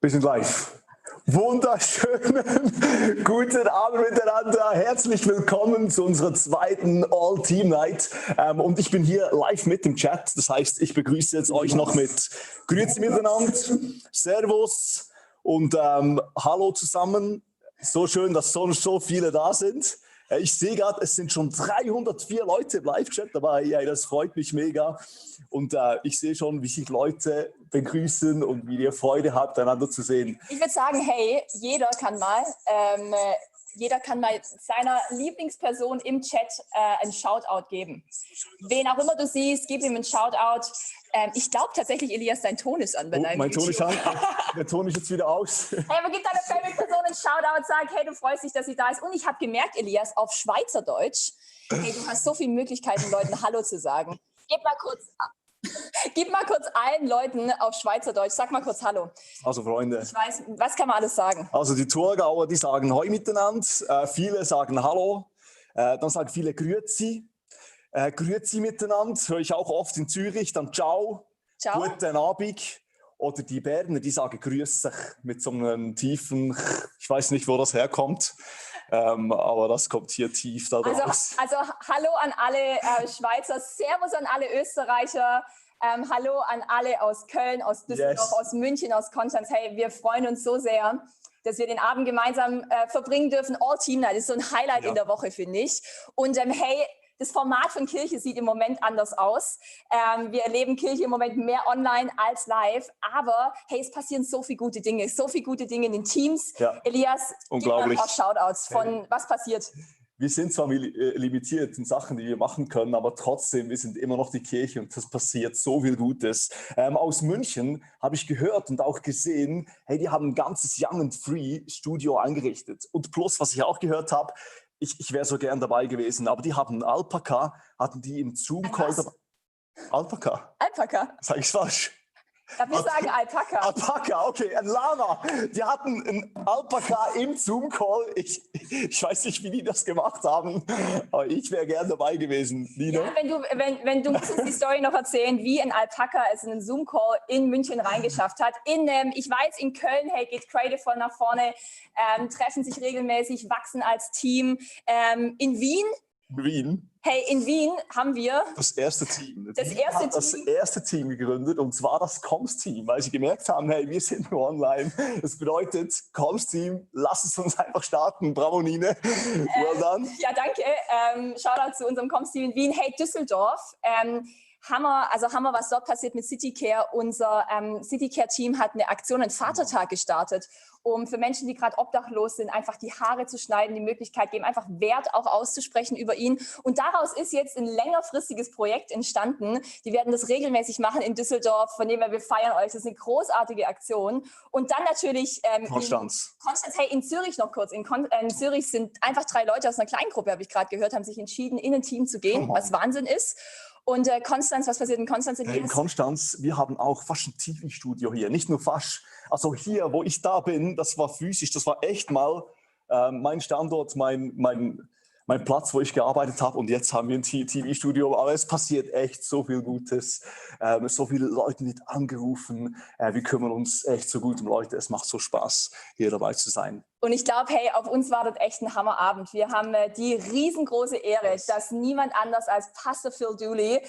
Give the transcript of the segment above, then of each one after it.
Wir sind live. Wunderschönen guten Abend miteinander. Herzlich willkommen zu unserer zweiten All-Teamnight. Und ich bin hier live mit im Chat. Das heißt, ich begrüße jetzt euch noch mit Grüezi miteinander, Servus und Hallo zusammen. So schön, dass so viele da sind. Ich sehe gerade, es sind schon 304 Leute im Live-Chat dabei. Ja, das freut mich mega. Und ich sehe schon, wie sich Leute begrüßen und wie ihr Freude habt, einander zu sehen. Ich würde sagen, hey, jeder kann mal seiner Lieblingsperson im Chat einen Shoutout geben. Wen auch immer du siehst, gib ihm einen Shoutout. Ich glaube tatsächlich, Elias, dein Ton ist an bei deinem Mein Ton ist an. Der Ton ist jetzt wieder aus. Hey, aber gib deiner Favorite-Person einen Shoutout, sag, hey, du freust dich, dass sie da ist. Und ich habe gemerkt, Elias, auf Schweizerdeutsch, hey, du hast so viele Möglichkeiten, Leuten Hallo zu sagen. Gib mal kurz allen Leuten auf Schweizerdeutsch, sag mal kurz Hallo. Also Freunde. Ich weiß, was kann man alles sagen? Also die Thurgauer, die sagen Hoi miteinander, viele sagen Hallo, dann sagen viele Grüezi. Grüezi miteinander, höre ich auch oft in Zürich, dann Ciao, Ciao. Guten Abend. Oder die Berner, die sagen Grüß dich mit so einem tiefen, ich weiß nicht, wo das herkommt, aber das kommt hier tief da raus. Also Hallo an alle Schweizer, Servus an alle Österreicher, Hallo an alle aus Köln, aus Düsseldorf, aus München, aus Konstanz. Hey, wir freuen uns so sehr, dass wir den Abend gemeinsam verbringen dürfen. All Teamnight ist so ein Highlight in der Woche, finde ich. Und hey, das Format von Kirche sieht im Moment anders aus. Wir erleben Kirche im Moment mehr online als live. Aber hey, es passieren so viele gute Dinge in den Teams. Ja. Elias, gib mal ein paar Shoutouts von was passiert. Wir sind zwar limitiert in Sachen, die wir machen können, aber trotzdem, wir sind immer noch die Kirche und das passiert so viel Gutes. Aus München habe ich gehört und auch gesehen, hey, die haben ein ganzes Young and Free Studio eingerichtet. Und plus, was ich auch gehört habe, ich wäre so gern dabei gewesen, aber die haben Alpaka, hatten die im Zoom-Call dabei. Alpaka? Alpaka? Sag ich falsch? Darf ich sagen Alpaka? Alpaka, okay, ein Lama. Die hatten einen Alpaka im Zoom-Call. Ich weiß nicht, wie die das gemacht haben, aber ich wäre gern dabei gewesen. Nina? Ja, wenn du musst uns die Story noch erzählen, wie ein Alpaka es in einen Zoom-Call in München reingeschafft hat. Ich weiß, in Köln, hey, geht Creative voll nach vorne, treffen sich regelmäßig, wachsen als Team. In Wien? Hey, in Wien haben wir das erste Team. Das erste Team gegründet, und zwar das Comms-Team, weil sie gemerkt haben, hey, wir sind nur online. Das bedeutet, Comms-Team, lass es uns einfach starten. Bravo, Nine. Well done. Ja, danke. Shoutout zu unserem Comms-Team in Wien. Hey, Düsseldorf. Hammer, was dort passiert mit CityCare. Unser CityCare-Team hat eine Aktion, einen Vatertag gestartet, um für Menschen, die gerade obdachlos sind, einfach die Haare zu schneiden, die Möglichkeit geben, einfach Wert auch auszusprechen über ihn. Und daraus ist jetzt ein längerfristiges Projekt entstanden. Die werden das regelmäßig machen in Düsseldorf, von dem her wir feiern euch. Das ist eine großartige Aktion. Und dann natürlich Konstanz. Hey, in Zürich noch kurz. In Zürich sind einfach 3 Leute aus einer Kleingruppe, habe ich gerade gehört, haben sich entschieden, in ein Team zu gehen, was Wahnsinn ist. Und Konstanz, was passiert in Konstanz? In Konstanz, wir haben auch fast ein TV-Studio hier, nicht nur fast. Also hier, wo ich da bin, das war physisch, das war echt mal mein Standort, mein Platz, wo ich gearbeitet habe, und jetzt haben wir ein TV-Studio, aber es passiert echt so viel Gutes, so viele Leute wird angerufen, wir kümmern uns echt so gut um Leute, es macht so Spaß, hier dabei zu sein. Und ich glaube, hey, auf uns war das echt ein Hammerabend. Wir haben die riesengroße Ehre, dass niemand anders als Pastor Phil Dooley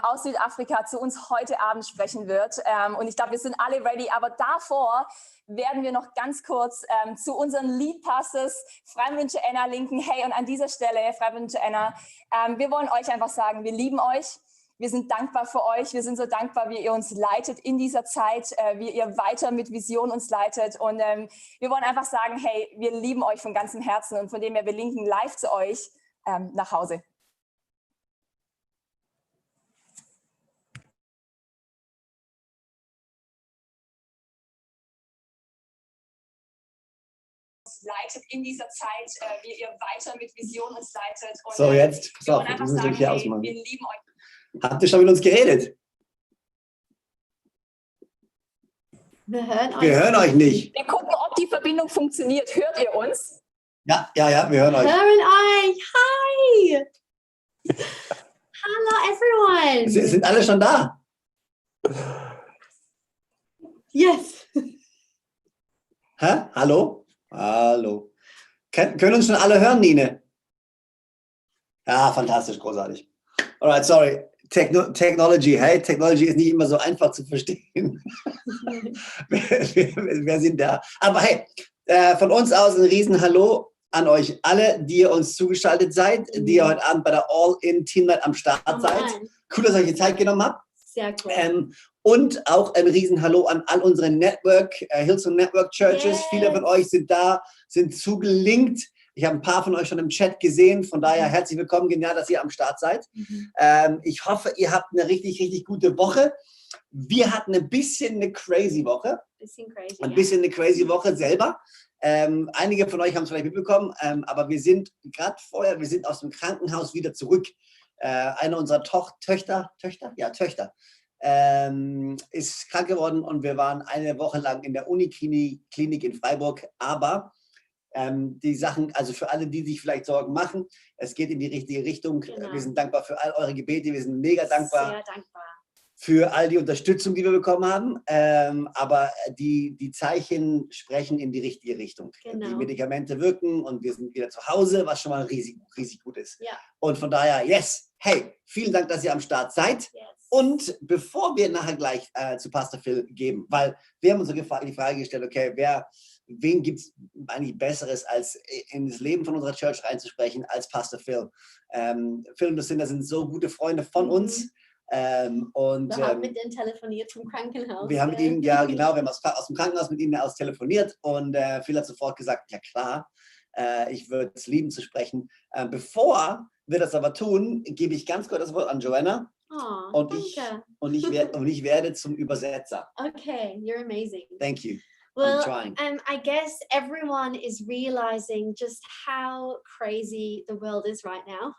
aus Südafrika zu uns heute Abend sprechen wird. Und ich glaube, wir sind alle ready, aber davor werden wir noch ganz kurz zu unseren Lead Pastors, Freimündliche Anna, linken. Hey, und an dieser Stelle, Freimündliche Anna, wir wollen euch einfach sagen, wir lieben euch. Wir sind dankbar für euch. Wir sind so dankbar, wie ihr uns leitet in dieser Zeit, wie ihr weiter mit Vision uns leitet. Und wir wollen einfach sagen, hey, wir lieben euch von ganzem Herzen, und von dem her, wir linken live zu euch nach Hause. Leitet in dieser Zeit, wie ihr weiter mit Vision uns leitet. Und, so, jetzt, pass auf, wir sagen, hier hey, ausmachen. wir lieben euch. Habt ihr schon mit uns geredet? Wir hören euch nicht. Wir gucken, ob die Verbindung funktioniert. Hört ihr uns? Ja, wir hören euch. Hi! Hello everyone! Sind alle schon da? Yes! Hä? Hallo? Hallo. Können uns schon alle hören, Nine? Ja, fantastisch, großartig. Alright, sorry. Technology, hey, Technology ist nicht immer so einfach zu verstehen. wir sind da. Aber hey, von uns aus ein riesen Hallo an euch alle, die ihr uns zugeschaltet seid, die ihr heute Abend bei der All-in Teamnight am Start seid. Cool, dass ihr euch die Zeit genommen habt. Sehr cool. Und auch ein riesen Hallo an all unsere Hillsong Network Churches. Yes. Viele von euch sind da, sind zugelinkt. Ich habe ein paar von euch schon im Chat gesehen. Von daher herzlich willkommen. Genial, dass ihr am Start seid. Ich hoffe, ihr habt eine richtig, richtig gute Woche. Wir hatten ein bisschen eine crazy Woche. Ein bisschen eine crazy Woche selber. Einige von euch haben es vielleicht mitbekommen, aber wir sind gerade vorher, wir sind aus dem Krankenhaus wieder zurück. Eine unserer Töchter ist krank geworden und wir waren eine Woche lang in der Uniklinik in Freiburg. Aber die Sachen, also für alle, die sich vielleicht Sorgen machen, es geht in die richtige Richtung. Genau. Wir sind dankbar für all eure Gebete. Wir sind mega dankbar. Sehr dankbar. Für all die Unterstützung, die wir bekommen haben. Aber die Zeichen sprechen in die richtige Richtung. Genau. Die Medikamente wirken und wir sind wieder zu Hause, was schon mal riesig gut ist. Ja. Und von daher, yes, hey, vielen Dank, dass ihr am Start seid. Yes. Und bevor wir nachher gleich zu Pastor Phil geben, weil wir haben uns die Frage gestellt, okay, wen gibt es eigentlich Besseres, als in das Leben von unserer Church reinzusprechen, als Pastor Phil? Phil und Lucinda sind so gute Freunde von uns. Und wir haben mit denen telefoniert vom Krankenhaus. Wir haben mit ihnen, ja genau, wir haben aus dem Krankenhaus mit ihnen aus telefoniert und Phil hat sofort gesagt, ja klar, ich würde es lieben zu sprechen. Bevor wir das aber tun, gebe ich ganz kurz das Wort an Joanna. Oh, danke. Ich werde zum Übersetzer. Okay, you're amazing. Thank you. Well, I'm trying. I guess everyone is realizing just how crazy the world is right now.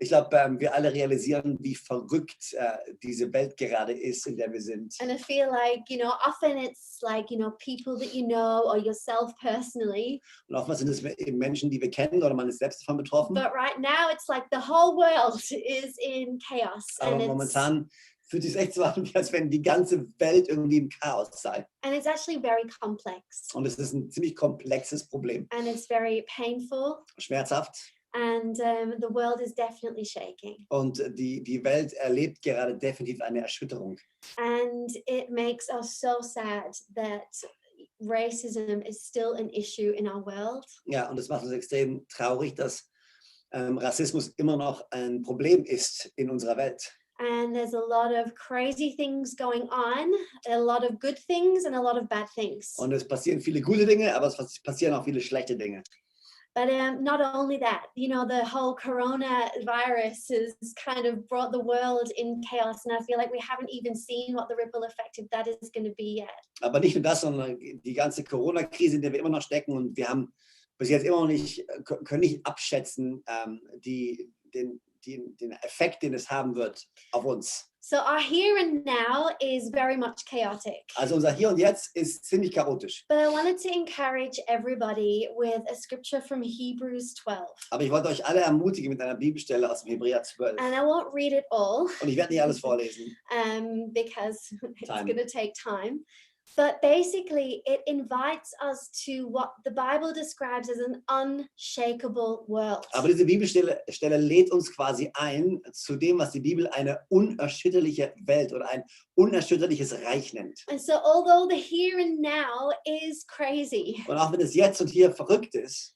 Ich glaube, wir alle realisieren, wie verrückt diese Welt gerade ist, in der wir sind. And I feel like, often it's like, people that you know or yourself personally. Und oftmals sind es eben Menschen, die wir kennen oder man ist selbst davon betroffen. But right now it's like the whole world is in chaos. Aber momentan fühlt es sich echt so an, als wenn die ganze Welt irgendwie im Chaos sei. And it's actually very complex. Und es ist ein ziemlich komplexes Problem. And it's very painful. Schmerzhaft. And the world is definitely shaking. Und die Welt erlebt gerade definitiv eine Erschütterung. And it makes us so sad that racism is still an issue in our world. Ja, und es macht uns extrem traurig, dass Rassismus immer noch ein Problem ist in unserer Welt. And there's a lot of crazy things going on, a lot of good things and a lot of bad things. Und es passieren viele gute Dinge, aber es passieren auch viele schlechte Dinge. But not only that, the whole coronavirus has kind of brought the world in chaos, and I feel like we haven't even seen what the ripple effect of that is going to be yet. Aber nicht nur das, sondern die ganze Corona-Krise, in der wir immer noch stecken, und wir haben bis jetzt immer noch können nicht abschätzen, den Effekt, den es haben wird auf uns. So our here and now is very much chaotic. Also unser Hier und Jetzt ist ziemlich chaotisch. But I wanted to encourage everybody with a scripture from Hebrews 12. Aber ich wollte euch alle ermutigen mit einer Bibelstelle aus dem Hebräer 12. And I won't read it all. Und ich werde nicht alles vorlesen. Because it's going to take time. But basically, it invites us to what the Bible describes as an unshakable world. Aber diese Bibelstelle lädt uns quasi ein zu dem, was die Bibel eine unerschütterliche Welt oder ein unerschütterliches Reich nennt. And so, although the here and now is crazy, und auch wenn es jetzt und hier verrückt ist,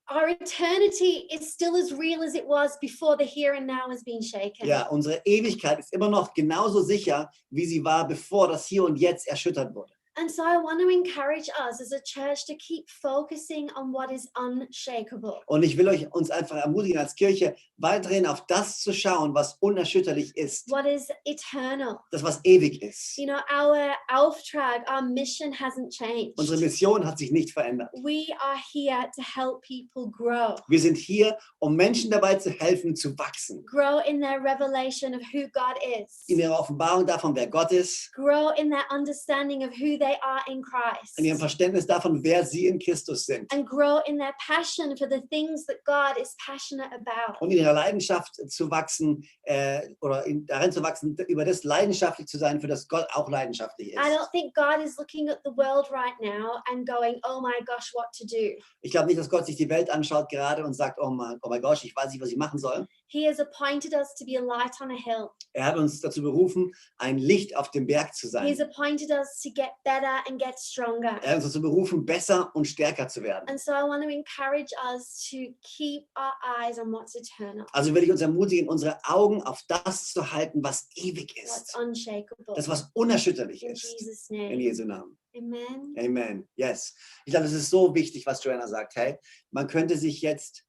our eternity is still as real as it was before the here and now has been shaken. Ja, unsere Ewigkeit ist immer noch genauso sicher, wie sie war, bevor das Hier und Jetzt erschüttert wurde. And so I want to encourage us as a church to keep focusing on what is unshakable. Und ich will uns einfach ermutigen als Kirche, weiterhin auf das zu schauen, was unerschütterlich ist. What is eternal? Das, was ewig ist. Our Auftrag, our mission hasn't changed. Unsere Mission hat sich nicht verändert. We are here to help people grow. Wir sind hier, um Menschen dabei zu helfen, zu wachsen. Grow in their revelation of who God is. In ihrer Offenbarung davon, wer Gott ist. Grow in their understanding of who they they are in Christ. In ihrem Verständnis davon, wer sie in Christus sind. And grow in their passion for the things that God is passionate about. Und in ihrer Leidenschaft zu wachsen, darin zu wachsen, über das leidenschaftlich zu sein, für das Gott auch leidenschaftlich ist. I don't think God is looking at the world right now and going, oh my gosh, what to do. Ich glaube nicht, dass Gott sich die Welt anschaut gerade und sagt, oh mein Gott, ich weiß nicht, was ich machen soll. He has appointed us to be a light on a hill. Er hat uns dazu berufen, ein Licht auf dem Berg zu sein. He's appointed us to get better and get stronger. Er hat uns dazu berufen, besser und stärker zu werden. And so I want to encourage us to keep our eyes on what's eternal. Also will ich uns ermutigen, unsere Augen auf das zu halten, was ewig What's ist. unshakable. Das, was unerschütterlich In ist. Jesus' In name. Jesu Namen. Amen. Amen. Yes. Ich glaube, das ist so wichtig, was Joanna sagt. Hey, man könnte sich jetzt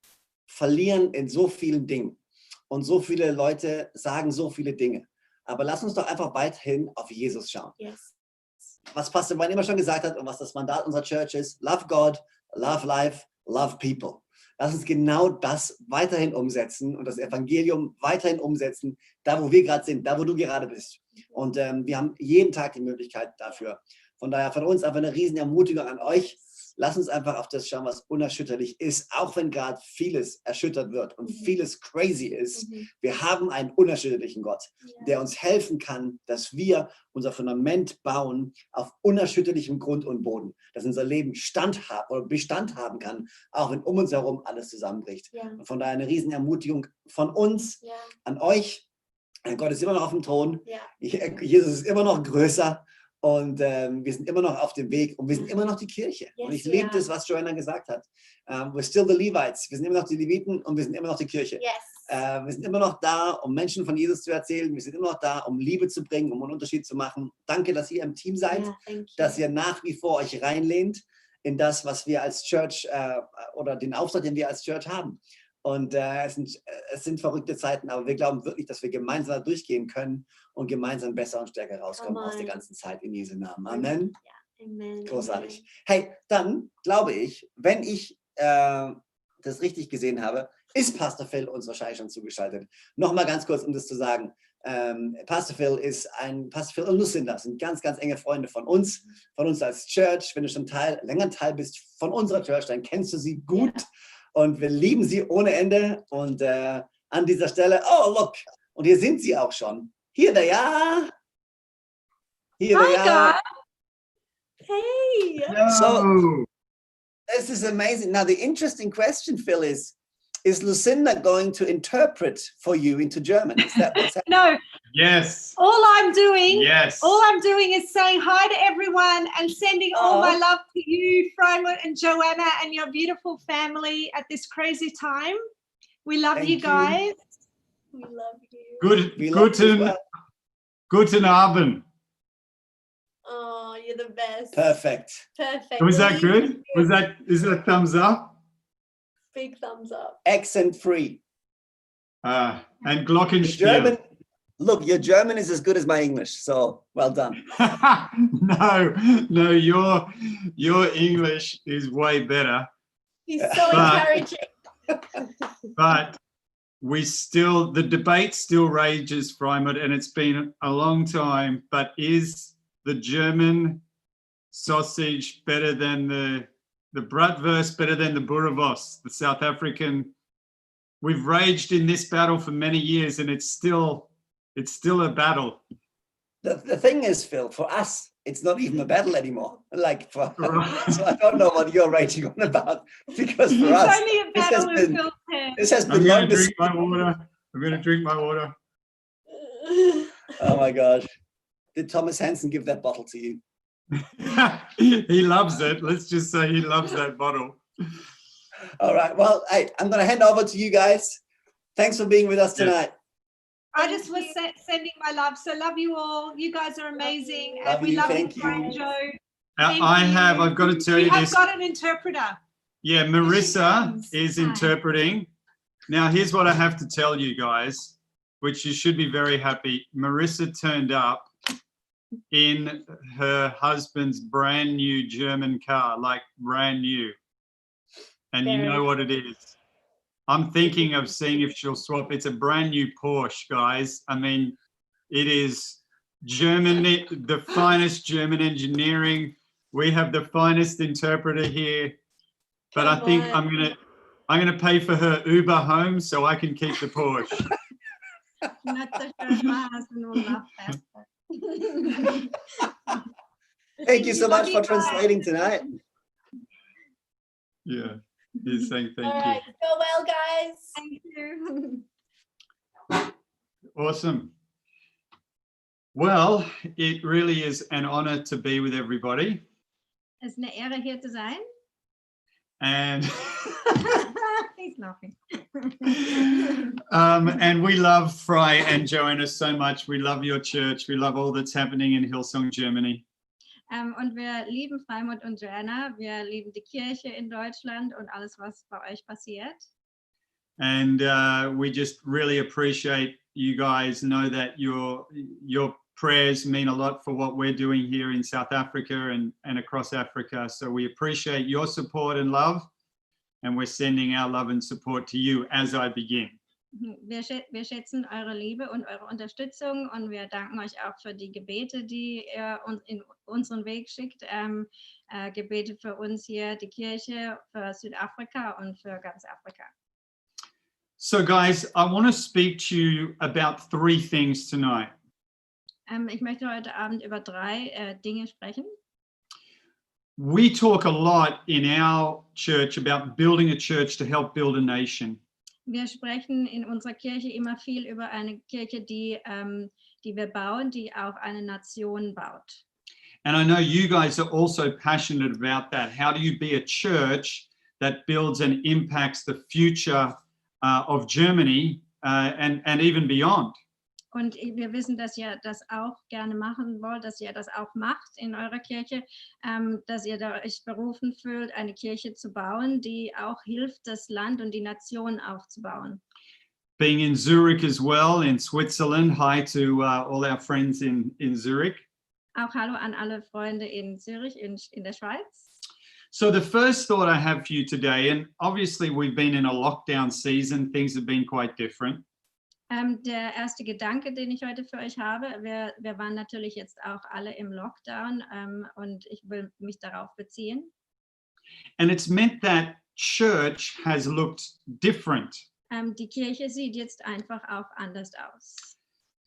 verlieren in so vielen Dingen. Und so viele Leute sagen so viele Dinge. Aber lass uns doch einfach weiterhin auf Jesus schauen. Yes. Was Pastor Wein immer schon gesagt hat und was das Mandat unserer Church ist: Love God, love life, love people. Lass uns genau das weiterhin umsetzen und das Evangelium weiterhin umsetzen, da wo wir gerade sind, da wo du gerade bist. Und wir haben jeden Tag die Möglichkeit dafür. Von daher von uns einfach eine riesen Ermutigung an euch. Lass uns einfach auf das schauen, was unerschütterlich ist, auch wenn gerade vieles erschüttert wird und vieles crazy ist. Wir haben einen unerschütterlichen Gott, der uns helfen kann, dass wir unser Fundament bauen auf unerschütterlichem Grund und Boden, dass unser Leben Bestand haben kann, auch wenn um uns herum alles zusammenbricht. Und von daher eine riesen Ermutigung von uns an euch. Gott ist immer noch auf dem Thron. Jesus ist immer noch größer. Und wir sind immer noch auf dem Weg und wir sind immer noch die Kirche. Yes, und ich liebe das, was Joanna gesagt hat. We're still the Levites. Wir sind immer noch die Leviten und wir sind immer noch die Kirche. Yes. Wir sind immer noch da, um Menschen von Jesus zu erzählen. Wir sind immer noch da, um Liebe zu bringen, um einen Unterschied zu machen. Danke, dass ihr im Team seid, dass ihr nach wie vor euch reinlehnt in das, was wir als Church oder den Auftrag, den wir als Church haben. Und es sind verrückte Zeiten, aber wir glauben wirklich, dass wir gemeinsam da durchgehen können und gemeinsam besser und stärker rauskommen aus der ganzen Zeit in Jesu Namen. Amen. Ja, amen. Großartig. Hey, dann glaube ich, wenn ich das richtig gesehen habe, ist Pastor Phil uns wahrscheinlich schon zugeschaltet. Nochmal ganz kurz, um das zu sagen. Pastor Phil und Lucinda sind ganz, ganz enge Freunde von uns als Church. Wenn du schon länger Teil bist von unserer Church, dann kennst du sie gut. Ja. Und wir lieben sie ohne Ende. Und an dieser Stelle, oh, look. Und hier sind sie auch schon. Here they are. Here they are. Hey. So, this is amazing. Now, the interesting question, Phil, is Lucinda going to interpret for you into German? Is that what's happening? No. Yes. All I'm doing Yes. is saying hi to everyone and sending all my love to you, Freimuth and Joanna, and your beautiful family at this crazy time. We love you guys. We love you. Guten Abend. Oh, you're the best. Perfect. Was that good? Is that thumbs up? Big thumbs up. Accent free. And Glockenspiel. German. Look, your German is as good as my English, so well done. No, your English is way better. He's so encouraging. But the debate still rages, Freimuth, and it's been a long time, but is the German sausage better than the bratwurst, better than the boerewors, the South African? We've raged in this battle for many years, and it's still a battle. The thing is, Phil, for us, it's not even a battle anymore. So I don't know what you're raging on about, because for us, It's only a battle with Phil's hair. This has been I'm going to drink my water. Oh my gosh. Did Thomas Hansen give that bottle to you? He loves it. Let's just say he loves that bottle. All right. Well, hey, I'm going to hand over to you guys. Thanks for being with us tonight. I just was sending my love. So love you all. You guys are amazing. Love we you. love Thank you, you. Joe. I've got to tell you this. I've got an interpreter. Yeah, Marissa is interpreting. Now, here's what I have to tell you guys, which you should be very happy. Marissa turned up in her husband's brand new German car, like brand new. And you know what it is. I'm thinking of seeing if she'll swap. It's a brand new Porsche, guys. I mean, it is Germany, the finest German engineering. We have the finest interpreter here. But I think I'm gonna pay for her Uber home so I can keep the Porsche. Thank you so much for translating tonight. Yeah, he's saying thank All right, go well, guys. Thank you. you. Awesome. Well, it really is an honor to be with everybody. Es ist eine Ehre, hier zu sein. And He's laughing. and we love Fry and Joanna so much. We love your church. We love all that's happening in Hillsong, Germany. Und wir lieben Freimut und Joanna. Wir lieben die Kirche in Deutschland und alles, was bei euch passiert. And we just really appreciate you guys. Know that your prayers mean a lot for what we're doing here in South Africa and across Africa. So we appreciate your support and love. And we're sending our love and support to you as I begin. Wir schätzen eure Liebe und eure Unterstützung und wir danken euch auch für die Gebete, die ihr uns in unseren Weg schickt. Gebete für uns hier, die Kirche, für Südafrika und für ganz Afrika. So guys, I want to speak to you about 3 things tonight. Ich möchte heute Abend über 3 Dinge sprechen. We talk a lot in our church about building a church to help build a nation. Wir sprechen in unserer Kirche immer viel über eine Kirche, die wir bauen, die auch eine Nation baut. And I know you guys are also passionate about that. How do you be a church that builds and impacts the future of Germany and even beyond? Und wir wissen, dass ihr das auch gerne machen wollt, dass ihr das auch macht in eurer Kirche, dass ihr da euch berufen fühlt, eine Kirche zu bauen, die auch hilft, das Land und die Nation aufzubauen. Being in Zurich as well, in Switzerland. Hi to all our friends in Zurich. Auch hallo an alle Freunde in Zürich, in der Schweiz. So the first thought I have for you today, and obviously we've been in a lockdown season, things have been quite different. Der erste Gedanke, den ich heute für euch habe, wir waren natürlich jetzt auch alle im Lockdown und ich will mich darauf beziehen. And it's meant that church has looked different. Die Kirche sieht jetzt einfach auch anders aus.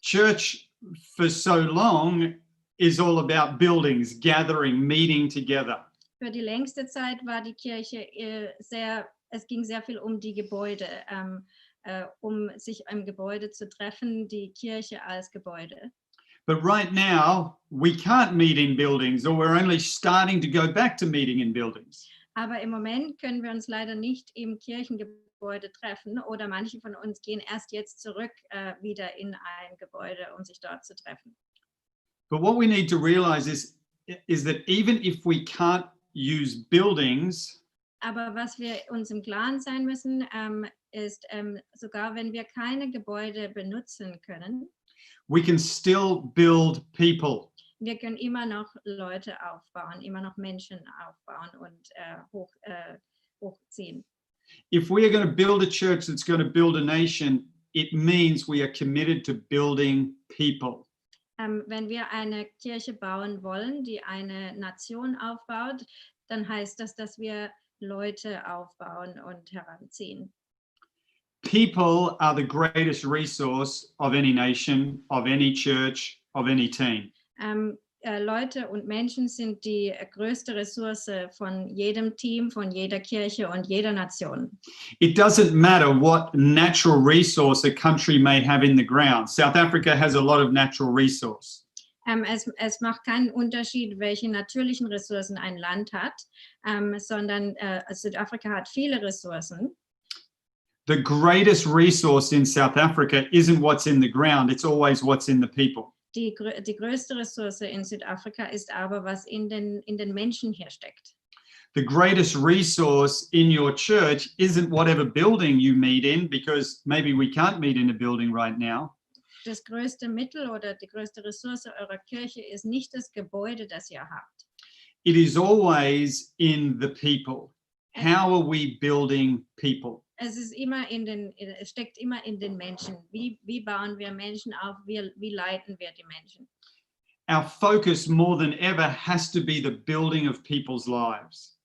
Church for so long is all about buildings, gathering, meeting together. Für die längste Zeit war die Kirche es ging sehr viel um die Gebäude, sich im Gebäude zu treffen, die Kirche als Gebäude. But right now, we can't meet in buildings, or we're only starting to go back to meeting in buildings. Aber im Moment können wir uns leider nicht im Kirchengebäude treffen oder manche von uns gehen erst jetzt zurück wieder in ein Gebäude, um sich dort zu treffen. But what we need to realize is that even if we can't use buildings, aber was wir uns im Klaren sein müssen, ist, sogar wenn wir keine Gebäude benutzen können, we can still build people. Wir können immer noch Leute aufbauen, immer noch Menschen aufbauen und hochziehen. If we are going to build a church that's going to build a nation, it means we are committed to building people. Wenn wir eine Kirche bauen wollen, die eine Nation aufbaut, dann heißt das, dass wir Leute aufbauen und heranziehen. People are the greatest resource of any nation, of any church, of any team. Leute und Menschen sind die größte Ressource von jedem Team, von jeder Kirche und jeder Nation. It doesn't matter what natural resource a country may have in the ground. South Africa has a lot of natural resource. Es macht keinen Unterschied, welche natürlichen Ressourcen ein Land hat, sondern Südafrika hat viele Ressourcen. The greatest resource in South Africa isn't what's in the ground, it's always what's in the people. Die größte Ressource in Südafrika ist aber, was in den Menschen hier steckt. The greatest resource in your church isn't whatever building you meet in, because maybe we can't meet in a building right now. Das größte Mittel oder die größte Ressource eurer Kirche ist nicht das Gebäude, das ihr habt. It is always in the people. How are we building people? Es steckt immer in den Menschen. Wie bauen wir Menschen auf? Wie leiten wir die Menschen? our focus more than ever has to be the building of people's lives.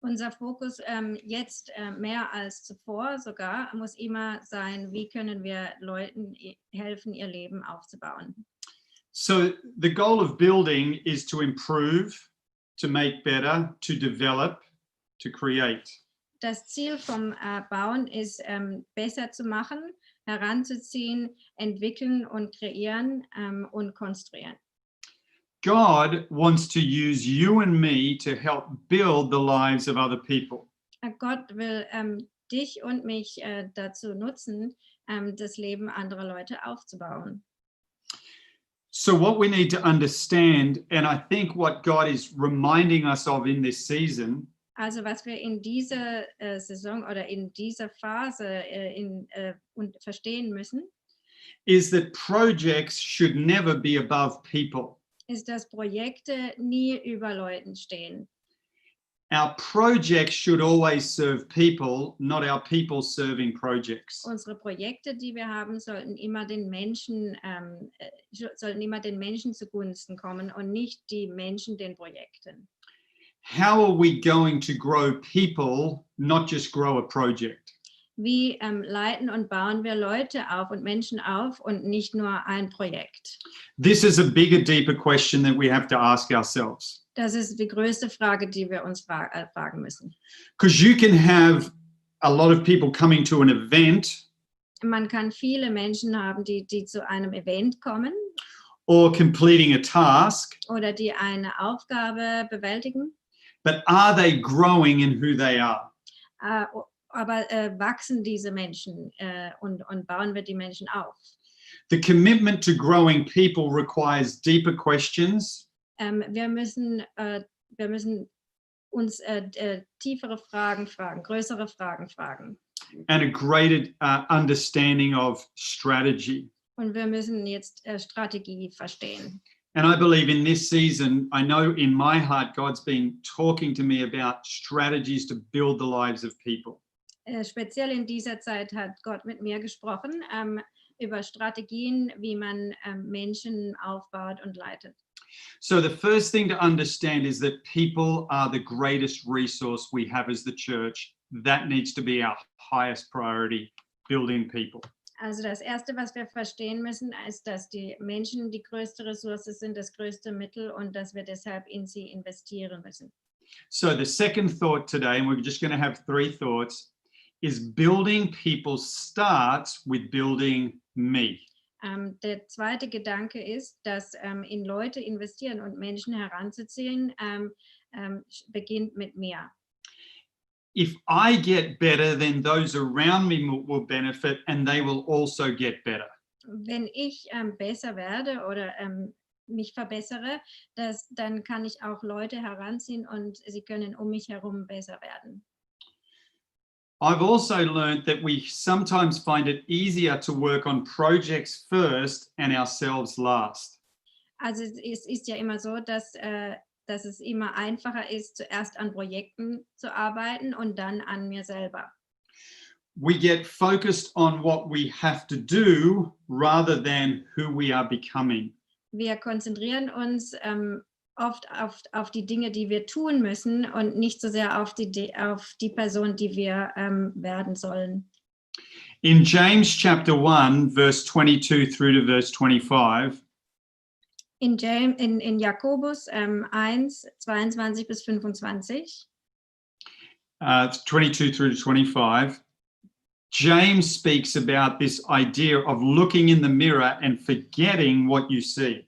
Unser Fokus jetzt mehr als zuvor sogar muss immer sein, wie können wir Leuten helfen, ihr Leben aufzubauen. So the goal of building is to improve, to make better, to develop, to create. Das Ziel vom Bauen ist, besser zu machen, heranzuziehen, entwickeln und kreieren und konstruieren. God wants to use you and me to help build the lives of other people. Gott will dich und mich dazu nutzen, das Leben anderer Leute aufzubauen. So what we need to understand, and I think what God is reminding us of in this season, Also was wir in dieser Saison oder in dieser Phase verstehen müssen, is that projects should never be above people. ist, dass Projekte nie über Leuten stehen. Our projects should always serve people, not our people serving projects. Unsere Projekte, die wir haben, sollten immer den Menschen zugunsten kommen und nicht die Menschen den Projekten. How are we going to grow people, not just grow a project? Wie leiten und bauen wir Leute auf und Menschen auf und nicht nur ein Projekt? This is a bigger, deeper question that we have to ask ourselves. Das ist die größte Frage, die wir uns fragen müssen. Because you can have a lot of people coming to an event Man kann viele Menschen haben, die zu einem Event kommen or completing a task, oder die eine Aufgabe bewältigen, but are they growing in who they are? aber wachsen diese Menschen und bauen wir die Menschen auf? The commitment to growing people requires deeper questions. Wir müssen uns tiefere Fragen fragen, größere Fragen fragen. And a greater understanding of strategy. Und wir müssen jetzt Strategie verstehen. And I believe in this season, I know in my heart, God's been talking to me about strategies to build the lives of people. Speziell in dieser Zeit hat Gott mit mir gesprochen über Strategien, wie man Menschen aufbaut und leitet. So the first thing to understand is that people are the greatest resource we have as the church. That needs to be our highest priority, building people. Also das Erste, was wir verstehen müssen, ist, dass die Menschen die größte Ressource sind, das größte Mittel und dass wir deshalb in sie investieren müssen. So the second thought today, and we're just going to have 3 thoughts, is building people starts with building me. Der zweite Gedanke ist, dass in Leute investieren und Menschen heranzuziehen, beginnt mit mir. If I get better, then those around me will benefit and they will also get better. Wenn ich besser werde oder mich verbessere, dann kann ich auch Leute heranziehen und sie können um mich herum besser werden. I've also learned that we sometimes find it easier to work on projects first and ourselves last. Also es ist ja immer so, dass es immer einfacher ist, zuerst an Projekten zu arbeiten und dann an mir selber. We get focused on what we have to do rather than who we are becoming. Wir konzentrieren uns oft auf die Dinge, die wir tun müssen und nicht so sehr auf die Person, die wir werden sollen. In James chapter 1, verse 22 through to verse 25, In Jakobus 1, 22 bis 25, 22 through to 25, James speaks about this idea of looking in the mirror and forgetting what you see.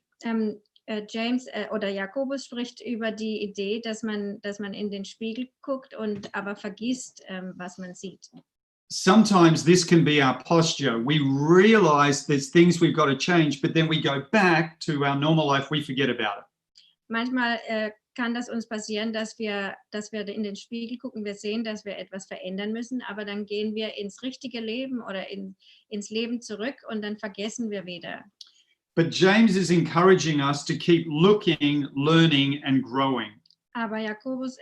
James oder Jakobus spricht über die Idee, dass man in den Spiegel guckt und aber vergisst, was man sieht. Sometimes this can be our posture. We realize there's things we've got to change, but then we go back to our normal life, we forget about it. Manchmal kann das uns passieren, dass wir in den Spiegel gucken, wir sehen, dass wir etwas verändern müssen, aber dann gehen wir ins richtige Leben oder ins Leben zurück und dann vergessen wir wieder. But James is encouraging us to keep looking, learning and growing. Aber Jakobus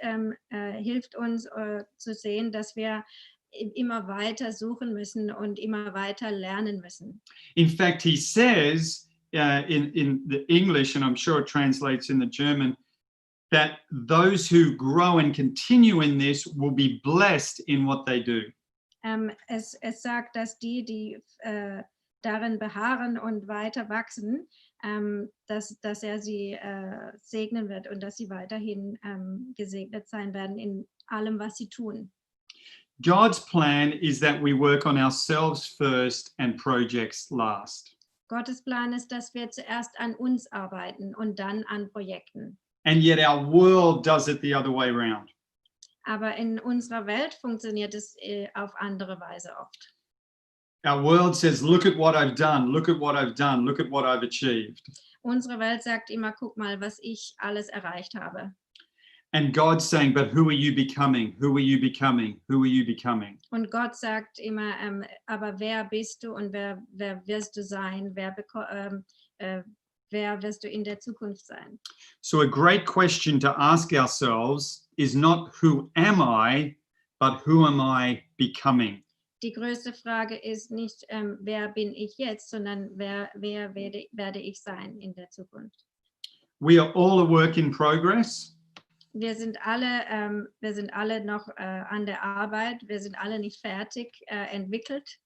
hilft uns zu sehen, dass wir immer weiter suchen müssen und immer weiter lernen müssen. In fact, he says, in the English, and I'm sure it translates in the German, that those who grow and continue in this will be blessed in what they do. Es sagt, dass die darin beharren und weiter wachsen, dass sie segnen wird und dass sie weiterhin gesegnet sein werden in allem, was sie tun. God's plan is that we work on ourselves first and projects last. Gottes Plan ist, dass wir zuerst an uns arbeiten und dann an Projekten. And yet our world does it the other way around. Aber in unserer Welt funktioniert es auf andere Weise oft. Our world says, look at what I've done, look at what I've done, look at what I've achieved. Unsere Welt sagt immer, guck mal, was ich alles erreicht habe. And God's saying, but who are you becoming? Who are you becoming? Who are you becoming? Und Gott sagt immer, aber wer bist du und wer wirst du sein? Wer wirst du in der Zukunft sein? So a great question to ask ourselves is not who am I, but who am I becoming? Die größte Frage ist nicht, wer bin ich jetzt, sondern wer werde ich sein in der Zukunft. We are all a work in progress. Wir sind alle noch an der Arbeit, wir sind alle nicht fertig entwickelt.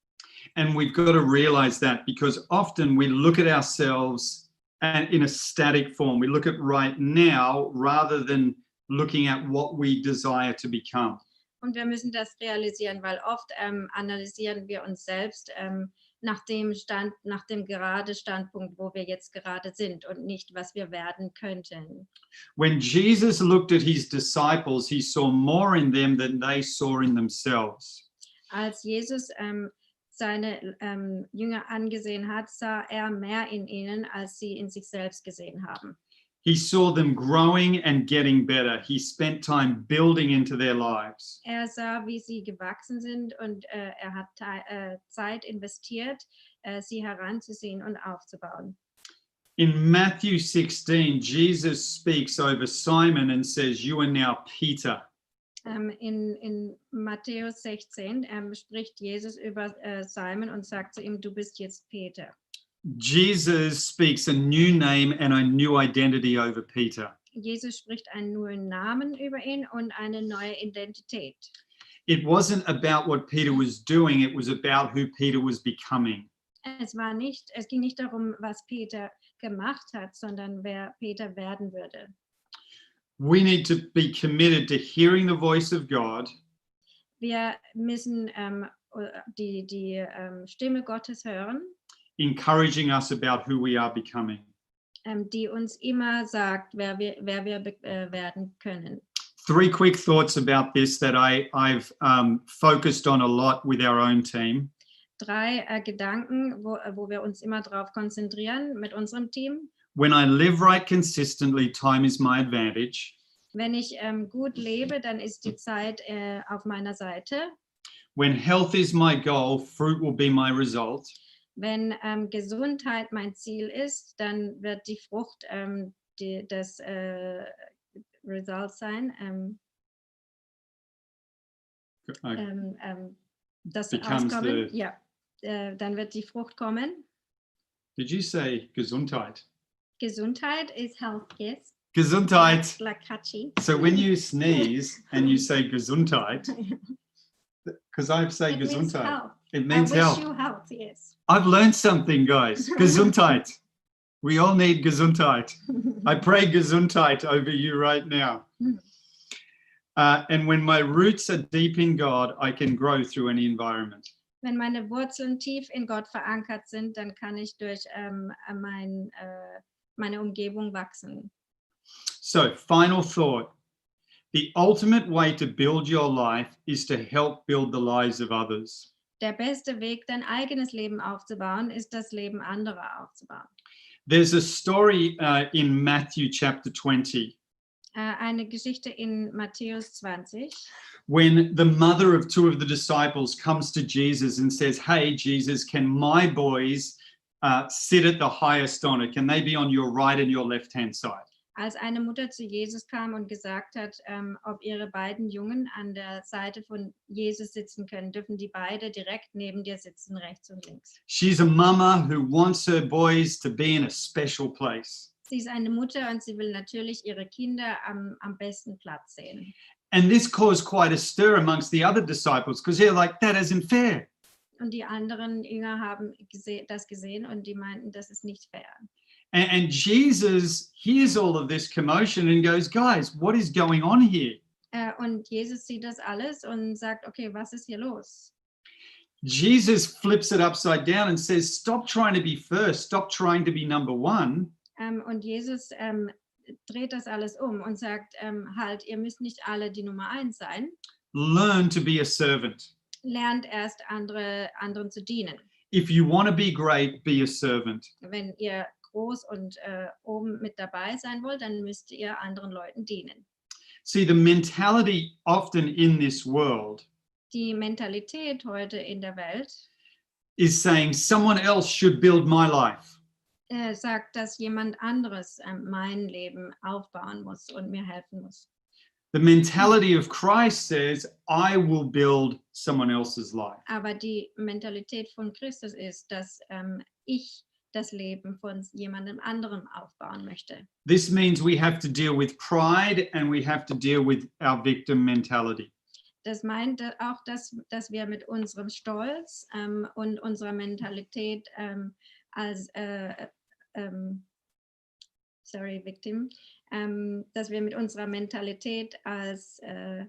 And we've got to realize that, because often we look at ourselves in a static form. We look at right now rather than looking at what we desire to become. Und wir müssen das realisieren, weil oft analysieren wir uns selbst nach dem gerade Standpunkt, wo wir jetzt gerade sind und nicht, was wir werden könnten. When Jesus looked at his disciples, he saw more in them than they saw in themselves. Als Jesus seine Jünger angesehen hat, sah er mehr in ihnen, als sie in sich selbst gesehen haben. He saw them growing and getting better. He spent time building into their lives. Er sah, wie sie gewachsen sind und er hat Zeit investiert, sie heranzuziehen und aufzubauen. In Matthew 16, Jesus speaks over Simon and says, "You are now Peter." In Matthäus 16 spricht Jesus über Simon und sagt zu ihm, du bist jetzt Peter. Jesus speaks a new name and a new identity over Peter. Jesus spricht einen neuen Namen über ihn und eine neue Identität. It wasn't about what Peter was doing, it was about who Peter was becoming. Es ging nicht darum, was Peter gemacht hat, sondern wer Peter werden würde. We need to be committed to hearing the voice of God. Wir müssen die Stimme Gottes hören, encouraging us about who we are becoming. Die uns immer sagt, wer wir werden können. 3 quick thoughts about this that I've focused on a lot with our own team. 3 Gedanken, wo wir uns immer darauf konzentrieren mit unserem Team. When I live right consistently, time is my advantage. Wenn ich gut lebe, dann ist die Zeit auf meiner Seite. When health is my goal, fruit will be my result. Wenn Gesundheit mein Ziel ist, dann wird die Frucht das Result sein. Das Auskommen. Ja, dann wird die Frucht kommen. Did you say Gesundheit? Gesundheit is health, yes. Gesundheit. Like catchy. So when you sneeze and you say Gesundheit, because I say Gesundheit, it means health. I wish you health, yes. I've learned something, guys. Gesundheit. We all need Gesundheit. I pray Gesundheit over you right now. And when my roots are deep in God, I can grow through any environment. Wenn meine Wurzeln tief in Gott verankert sind, dann kann ich durch meine Umgebung wachsen. So, final thought. The ultimate way to build your life is to help build the lives of others. Der beste Weg, dein eigenes Leben aufzubauen, ist das Leben anderer aufzubauen. There's a story in Matthew chapter 20. Eine Geschichte in Matthäus 20. When the mother of 2 of the disciples comes to Jesus and says, "Hey, Jesus, can my boys sit at the highest honor? Can they be on your right and your left-hand side?" Als eine Mutter zu Jesus kam und gesagt hat, ob ihre beiden Jungen an der Seite von Jesus sitzen können, dürfen die beide direkt neben dir sitzen, rechts und links. She's a mama who wants her boys to be in a special place. Sie ist eine Mutter und sie will natürlich ihre Kinder am besten Platz sehen. And this caused quite a stir amongst the other disciples because they're like, that isn't fair. Und die anderen Jünger haben das gesehen und die meinten, das ist nicht fair. And Jesus hears all of this commotion and goes, guys, what is going on here? Und Jesus sieht das alles und sagt, okay, was ist hier los? Jesus flips it upside down and says, stop trying to be first, stop trying to be number one. Und Jesus dreht das alles um und sagt, halt, ihr müsst nicht alle die Nummer 1 sein. Learn to be a servant. Lernt erst anderen zu dienen. If you want to be great, be a servant. Wenn ihr groß und oben mit dabei sein wollt, dann müsst ihr anderen Leuten dienen. See, the mentality often in this world Die Mentalität heute in der Welt is saying someone else should build my life. Sagt, dass jemand anderes mein Leben aufbauen muss und mir helfen muss. The mentality of Christ says, I will build someone else's life. Aber die Mentalität von Christus ist, dass ich das Leben von jemandem anderem aufbauen möchte. This means we have to deal with pride and we have to deal with our victim mentality. Das meint auch, dass wir mit unserem Stolz und unserer Mentalität als Victim, dass wir mit unserer Mentalität als A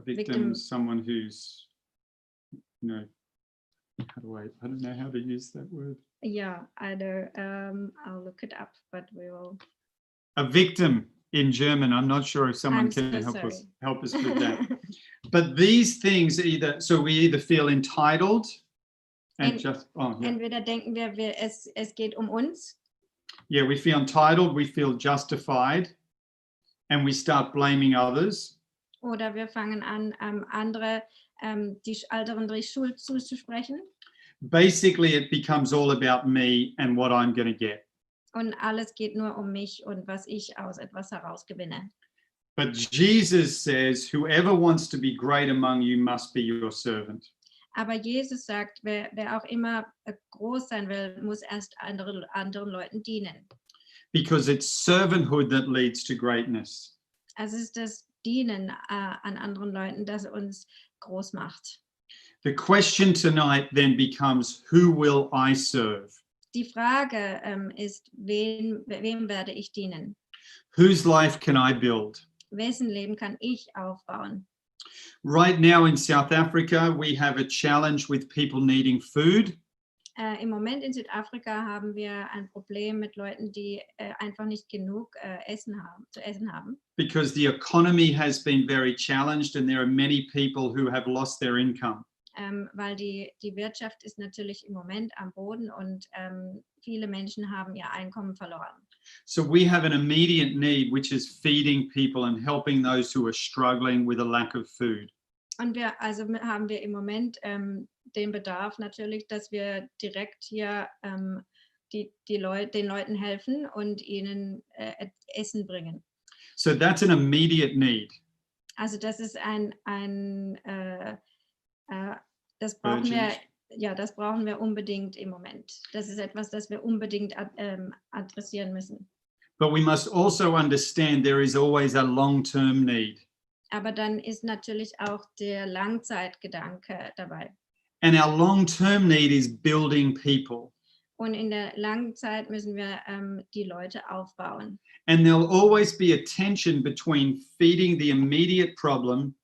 victim is someone who's, I don't know how to use that word. Yeah, either I'll look it up, but we will. A victim in German. I'm not sure if someone I'm can so help us with that. But these things we either feel entitled and Entweder denken wir, es geht um uns. Yeah, we feel entitled, we feel justified, and we start blaming others. Oder wir fangen an, anderen die Schuld zuzusprechen. Basically, it becomes all about me and what I'm going to get. Und alles geht nur um mich und was ich aus etwas herausgewinne. But Jesus says, whoever wants to be great among you must be your servant. Aber Jesus sagt, wer auch immer groß sein will, muss erst anderen Leuten dienen. Because it's servanthood that leads to greatness. Also es ist das Dienen an anderen Leuten, das uns groß macht. The question tonight then becomes, who will I serve? Die Frage ist, wem werde ich dienen? Whose life can I build? Wessen Leben kann ich aufbauen? Right now in South Africa, we have a challenge with people needing food. Im Moment in Südafrika haben wir ein Problem mit Leuten, die einfach nicht genug zu essen haben. Because the economy has been very challenged and there are many people who have lost their income. Weil die Wirtschaft ist natürlich im Moment am Boden und viele Menschen haben ihr Einkommen verloren. So we have an immediate need, which is feeding people and helping those who are struggling with a lack of food. Und haben wir im Moment den Bedarf natürlich, dass wir direkt hier den Leuten helfen und ihnen Essen bringen. So that's an immediate need. Also das ist das brauchen wir unbedingt im Moment. Das ist etwas, das wir unbedingt adressieren müssen. But we must also understand there is always a long-term need. Aber dann ist natürlich auch der Langzeitgedanke dabei. And our long-term need is building people. Und in der langen Zeit müssen wir die Leute aufbauen. And there'll always be a tension between feeding the immediate problem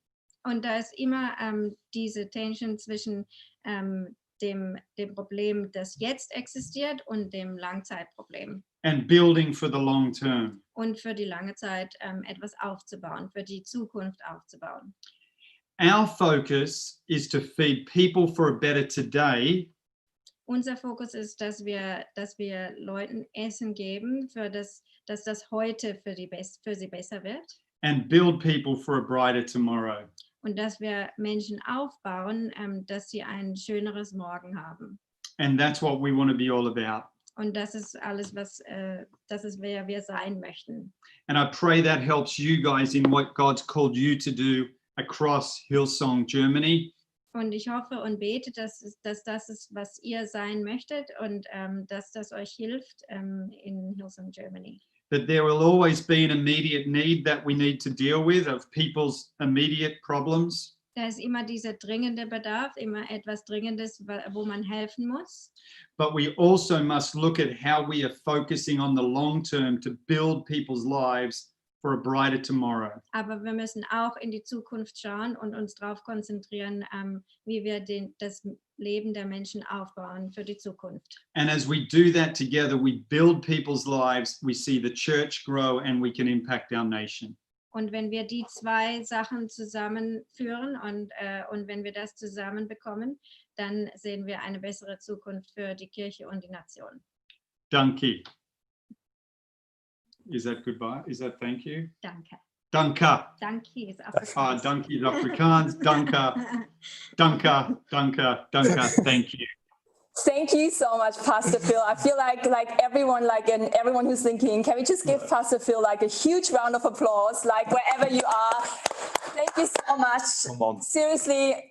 Und da ist immer diese Tension zwischen dem Problem, das jetzt existiert, und dem Langzeitproblem. and building for the long term. Und für die lange Zeit etwas aufzubauen, für die Zukunft aufzubauen. Our focus is to feed people for a better today. Unser Fokus ist, dass wir Leuten Essen geben, dass das heute für sie besser wird. And build people for a brighter tomorrow. Und dass wir Menschen aufbauen, dass sie ein schöneres Morgen haben. And that's what we want to be all about. Und das ist alles, das ist, wer wir sein möchten. And I pray that helps you guys in what God's called you to do across Hillsong Germany. Und ich hoffe und bete, dass das ist, was ihr sein möchtet und dass das euch hilft in Hillsong Germany. That there will always be an immediate need that we need to deal with of people's immediate problems. Da ist immer dieser dringende Bedarf, immer etwas Dringendes, wo man helfen muss. But we also must look at how we are focusing on the long term to build people's lives for a brighter tomorrow. Aber wir müssen auch in die Zukunft schauen und uns darauf konzentrieren, wie wir das Leben der Menschen aufbauen für die Zukunft. And as we do that together, we build people's lives, we see the church grow, and we can impact our nation. Und wenn wir die zwei Sachen zusammenführen und wenn wir das zusammenbekommen, dann sehen wir eine bessere Zukunft für die Kirche und die Nation. Danke. Is that goodbye? Is that thank you? Danke. Danke. Danke ist Afrikaans. Danke is Afrikaans. Danke. Danke. Danke. Danke. Thank you. Thank you so much, Pastor Phil. I feel like everyone, and everyone who's thinking, can we just give Pastor Phil like a huge round of applause, like wherever you are. Thank you so much. Seriously,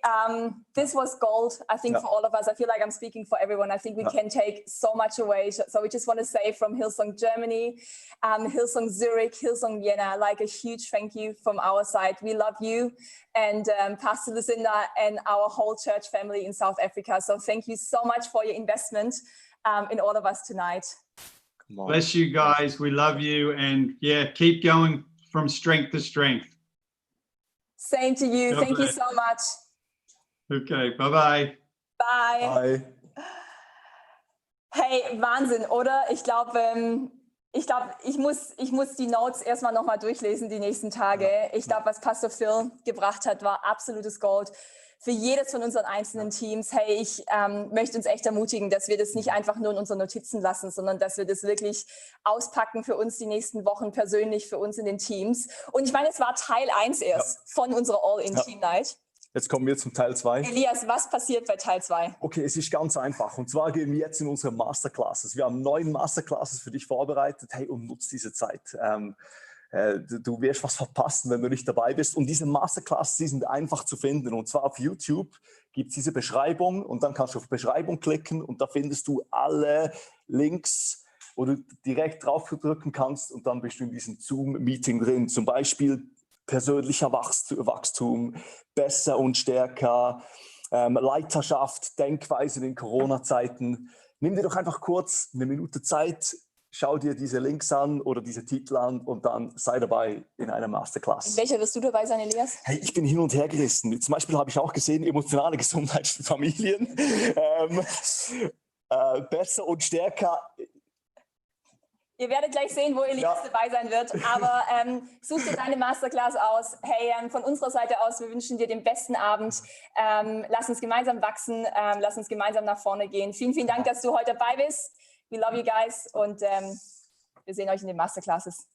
this was gold, I think, for all of us. I feel like I'm speaking for everyone. I think we can take so much away. So we just want to say from Hillsong Germany, Hillsong Zurich, Hillsong Vienna, like a huge thank you from our side. We love you and Pastor Lucinda and our whole church family in South Africa. So thank you so much for your investment in all of us tonight. Bless you guys. We love you. And yeah, keep going from strength to strength. Same to you. God Thank bless. you so much. Okay, bye-bye. Bye. Bye. Hey, Wahnsinn, oder? Ich glaube, ich muss die Notes erstmal nochmal durchlesen die nächsten Tage. Ich glaube, was Pastor Phil gebracht hat, war absolutes Gold für jedes von unseren einzelnen Teams. Hey, ich möchte uns echt ermutigen, dass wir das nicht einfach nur in unseren Notizen lassen, sondern dass wir das wirklich auspacken für uns die nächsten Wochen persönlich, für uns in den Teams. Und ich meine, es war Teil 1 erst von unserer All-in-Teamnight. Jetzt kommen wir zum Teil 2. Elias, was passiert bei Teil 2? Okay, es ist ganz einfach. Und zwar gehen wir jetzt in unsere Masterclasses. Wir haben 9 Masterclasses für dich vorbereitet. Hey, und nutz diese Zeit. Du wirst was verpassen, wenn du nicht dabei bist. Und diese Masterclasses, die sind einfach zu finden. Und zwar auf YouTube gibt es diese Beschreibung und dann kannst du auf Beschreibung klicken und da findest du alle Links, wo du direkt drauf drücken kannst und dann bist du in diesem Zoom-Meeting drin. Zum Beispiel persönlicher Wachstum, besser und stärker, Leiterschaft, Denkweisen in Corona-Zeiten. Nimm dir doch einfach kurz eine Minute Zeit, schau dir diese Links an oder diese Titel an und dann sei dabei in einer Masterclass. In welcher wirst du dabei sein, Elias? Hey, ich bin hin und her gerissen. Zum Beispiel habe ich auch gesehen, emotionale Gesundheit für Familien. Besser und stärker. Ihr werdet gleich sehen, wo Elias dabei sein wird, aber such dir deine Masterclass aus. Hey, von unserer Seite aus, wir wünschen dir den besten Abend. Lass uns gemeinsam wachsen, lass uns gemeinsam nach vorne gehen. Vielen, vielen Dank, dass du heute dabei bist. We love you guys und wir sehen euch in den Masterclasses.